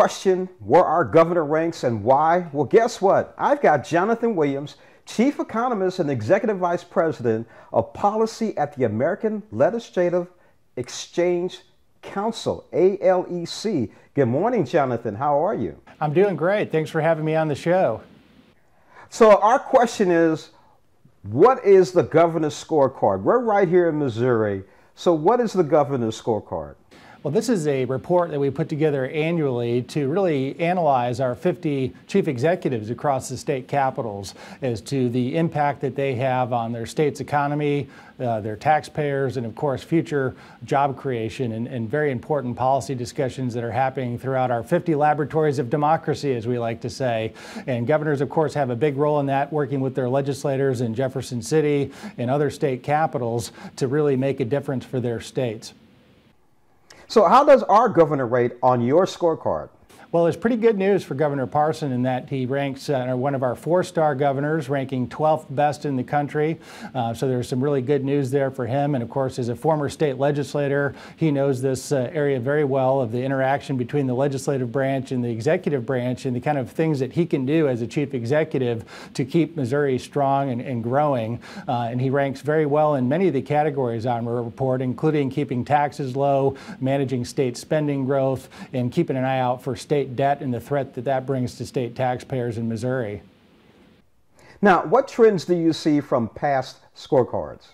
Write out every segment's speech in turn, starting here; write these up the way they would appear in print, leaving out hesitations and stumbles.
question where our governor ranks and why? Well, guess what? I've got Jonathan Williams, Chief Economist and Executive Vice President of Policy at the American Legislative Exchange Council, ALEC. Good morning, Jonathan. How are you? I'm doing great. Thanks for having me on the show. So our question is, what is the governor's scorecard? We're right here in Missouri. So what is the governor's scorecard? Well, this is a report that we put together annually to really analyze our 50 chief executives across the state capitals as to the impact that they have on their state's economy, their taxpayers, and of course future job creation and very important policy discussions that are happening throughout our 50 laboratories of democracy, as we like to say. And governors, of course, have a big role in that, working with their legislators in Jefferson City and other state capitals to really make a difference for their states. So how does our governor rate on your scorecard? Well, there's pretty good news for Governor Parson in that he ranks one of our 4-star governors, ranking 12th best in the country. So there's some really good news there for him. And of course, as a former state legislator, he knows this area very well of the interaction between the legislative branch and the executive branch and the kind of things that he can do as a chief executive to keep Missouri strong and growing. And he ranks very well in many of the categories on our report, including keeping taxes low, managing state spending growth, and keeping an eye out for state debt and the threat that that brings to state taxpayers in Missouri. Now, what trends do you see from past scorecards?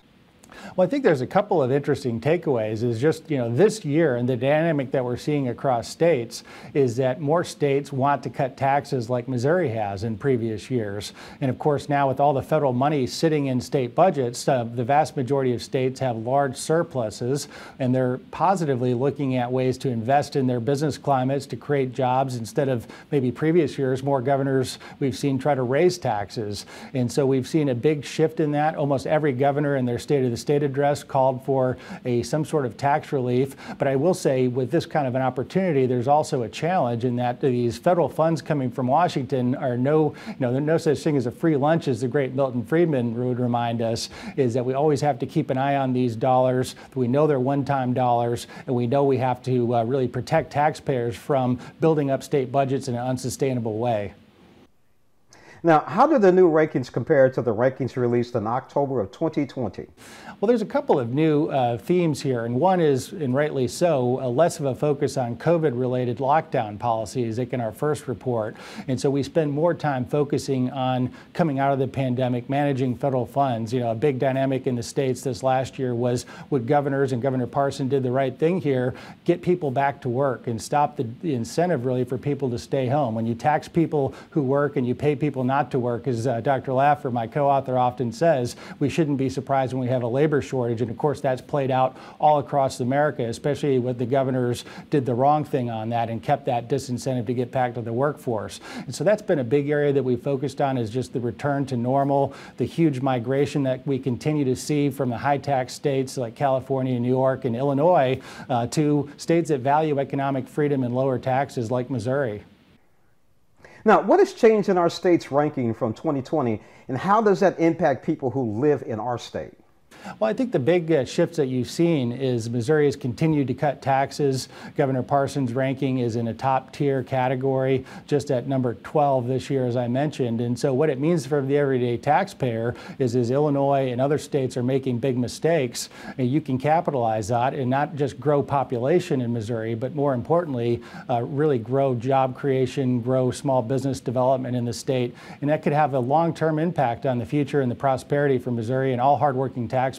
Well, I think there's a couple of interesting takeaways is just, this year and the dynamic that we're seeing across states is that more states want to cut taxes like Missouri has in previous years. And of course, now with all the federal money sitting in state budgets, the vast majority of states have large surpluses, and they're positively looking at ways to invest in their business climates to create jobs instead of maybe previous years, more governors we've seen try to raise taxes. And so we've seen a big shift in that. Almost every governor in their State of the State address called for some sort of tax relief. But I will say with this kind of an opportunity, there's also a challenge in that these federal funds coming from Washington are there's no such thing as a free lunch, as the great Milton Friedman would remind us, is that we always have to keep an eye on these dollars. We know they're one-time dollars, and we know we have to really protect taxpayers from building up state budgets in an unsustainable way. Now, how do the new rankings compare to the rankings released in October of 2020? Well, there's a couple of new themes here, and one is, and rightly so, less of a focus on COVID-related lockdown policies like in our first report. And so we spend more time focusing on coming out of the pandemic, managing federal funds. A big dynamic in the states this last year was would governors, and Governor Parson did the right thing here, get people back to work and stop the incentive really for people to stay home. When you tax people who work and you pay people not to work, as Dr. Laffer, my co-author, often says, we shouldn't be surprised when we have a labor shortage. And of course, that's played out all across America, especially when the governors did the wrong thing on that and kept that disincentive to get back to the workforce. And so that's been a big area that we focused on, is just the return to normal, the huge migration that we continue to see from the high-tax states like California, New York, and Illinois to states that value economic freedom and lower taxes like Missouri. Now, what has changed in our state's ranking from 2020, and how does that impact people who live in our state? Well, I think the big shifts that you've seen is Missouri has continued to cut taxes. Governor Parson's ranking is in a top tier category, just at number 12 this year, as I mentioned. And so what it means for the everyday taxpayer is Illinois and other states are making big mistakes, and you can capitalize that and not just grow population in Missouri, but more importantly, really grow job creation, grow small business development in the state. And that could have a long-term impact on the future and the prosperity for Missouri and all hardworking taxpayers.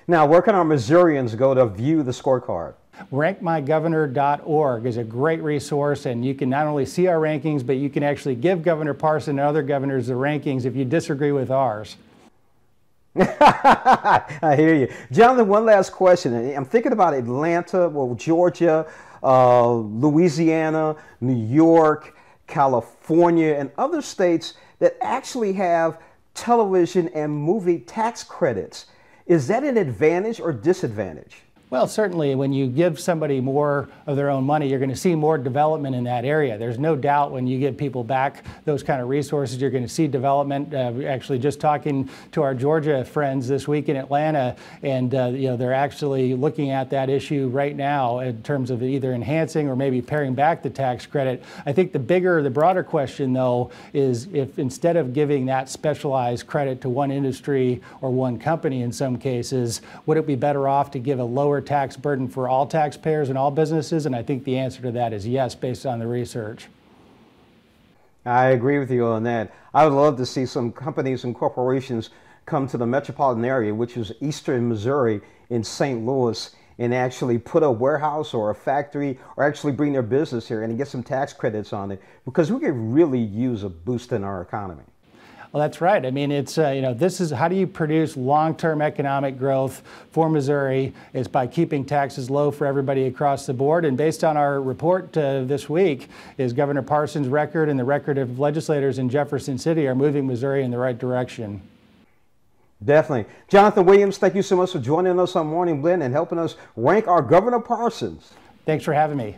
Now, where can our Missourians go to view the scorecard? RankMyGovernor.org is a great resource, and you can not only see our rankings, but you can actually give Governor Parson and other governors the rankings if you disagree with ours. I hear you. Jonathan, one last question. I'm thinking about Atlanta, Georgia, Louisiana, New York, California, and other states that actually have television and movie tax credits. Is that an advantage or disadvantage? Well, certainly when you give somebody more of their own money, you're going to see more development in that area. There's no doubt when you give people back those kind of resources, you're going to see development. Actually, just talking to our Georgia friends this week in Atlanta, and they're actually looking at that issue right now in terms of either enhancing or maybe paring back the tax credit. I think the broader question, though, is if instead of giving that specialized credit to one industry or one company in some cases, would it be better off to give a lower tax burden for all taxpayers and all businesses? And I think the answer to that is yes, based on the research. I agree with you on that. I would love to see some companies and corporations come to the metropolitan area, which is eastern Missouri in St. Louis, and actually put a warehouse or a factory or actually bring their business here and get some tax credits on it, because we could really use a boost in our economy. Well, that's right. I mean, it's, this is how do you produce long-term economic growth for Missouri is by keeping taxes low for everybody across the board. And based on our report this week, is Governor Parsons' record and the record of legislators in Jefferson City are moving Missouri in the right direction. Definitely. Jonathan Williams, thank you so much for joining us on Morning Blend and helping us rank our Governor Parsons. Thanks for having me.